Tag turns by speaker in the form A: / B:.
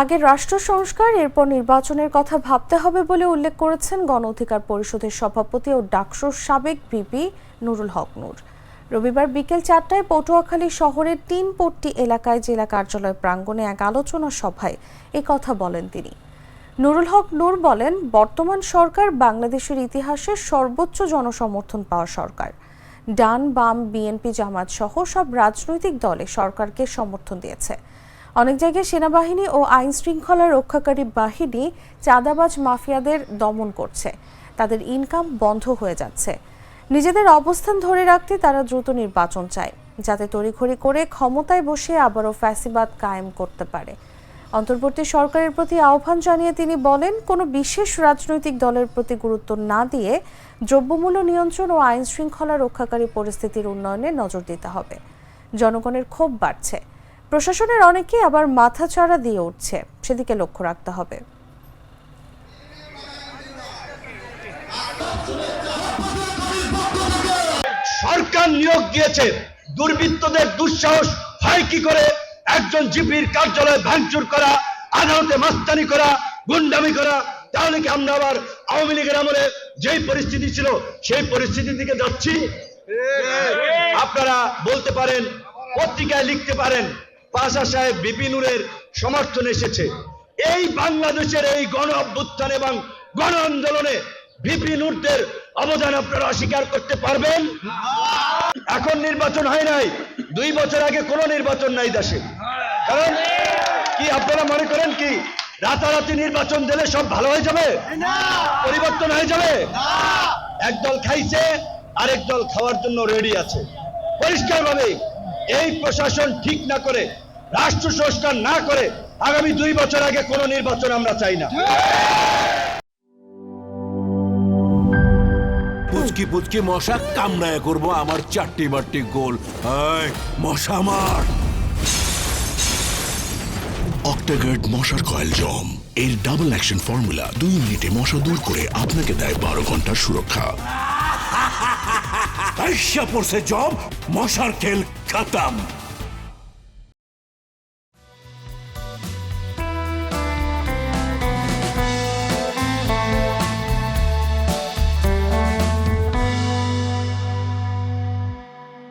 A: আগে রাষ্ট্র সংস্কার, এরপর নির্বাচনের কথা ভাবতে হবে বলে উল্লেখ করেছেন গণ অধিকার পরিষদের সভাপতি ও ডাকসুর সাবেক ভিপি নুরুল হক নূর। রবিবার বিকেল 4টায় পটুয়াখালী শহরের তিনপট্টি এলাকায় জেলা কার্যালয় প্রাঙ্গণে এক আলোচনা সভায় এই কথা বলেন তিনি। নুরুল হক নূর বলেন, বর্তমান সরকার বাংলাদেশের ইতিহাসে সর্বোচ্চ জনসমর্থন পাওয়া সরকার। ডান বাম বিএনপি জামাত সহ সব রাজনৈতিক দলে সরকারকে সমর্থন দিয়েছে। অনেক জায়গায় সেনাবাহিনী ও আইন শৃঙ্খলা রক্ষাকারী বাহিনী চাঁদাবাজ মাফিয়াদের দমন করছে, তাদের ইনকাম বন্ধ হয়ে যাচ্ছে। নিজেদের অবস্থান ধরে রাখতে তারা দ্রুত নির্বাচন চায়, যাতে তড়িঘড়ি করে ক্ষমতায় বসে আবারও ফ্যাসিবাদ কায়েম করতে পারে। অন্তর্বর্তী সরকারের প্রতি আহ্বান জানিয়ে তিনি বলেন, কোনো বিশেষ রাজনৈতিক দলের প্রতি গুরুত্ব না দিয়ে দ্রব্যমূল্য নিয়ন্ত্রণ ও আইন শৃঙ্খলা রক্ষাকারী পরিস্থিতির উন্নয়নে নজর দিতে হবে। জনগণের ক্ষোভ বাড়ছে, প্রশাসনের অনেকেই আবার মাথাচাড়া দিয়ে উঠছে, সেদিকে লক্ষ্য রাখতে হবে।
B: সরকার নিয়োগ দিয়েছে, দুর্বৃত্তদের দুঃসাহস হয় কি করে একজন জিপির কার্যালয় ভাঙচুর করা, আদালতে মাস্তানি করা, গুন্ডামি করা? তাহলে কি আমরা আবার আওয়ামী লীগের আমলে যেই পরিস্থিতি ছিল সেই পরিস্থিতির দিকে যাচ্ছি? আপনারা বলতে পারেন, পত্রিকায় লিখতে পারেন, পাশা সাহেব ভিপি নূরের সমর্থন এসেছে। এই বাংলাদেশের এই গণ অভ্যুত্থান এবং গণ আন্দোলনে ভিপি নূরদের অবদান আপনারা অস্বীকার করতে পারবেন? এখন নির্বাচন হয় নাই, 2 বছর আগে কোনো নির্বাচন নাই দেশে। কারণ কি আপনারা মনে করেন কি রাতারাতি নির্বাচন দিলে সব ভালো হয়ে যাবে, পরিবর্তন হয়ে যাবে? একদল খাইছে, আরেক দল খাওয়ার জন্য রেডি আছে। পরিষ্কারভাবে এই প্রশাসন ঠিক না করে, রাষ্ট্র সংস্কার না করে আগামী 2 বছর আগে কোনো নির্বাচন আমরা চাই না।
C: পুচকি পুচকি মশা কামড়ায় করবো আমার চারটি বারটি গোল। মশা মার।
D: অক্টাগার্ড মশার কয়েল জম এর ডাবল অ্যাকশন ফর্মুলা 2 মিনিটে মশা দূর করে আপনাকে দেয় 12 ঘন্টার সুরক্ষা।
C: পড়ছে জম, মশার খেল খতম।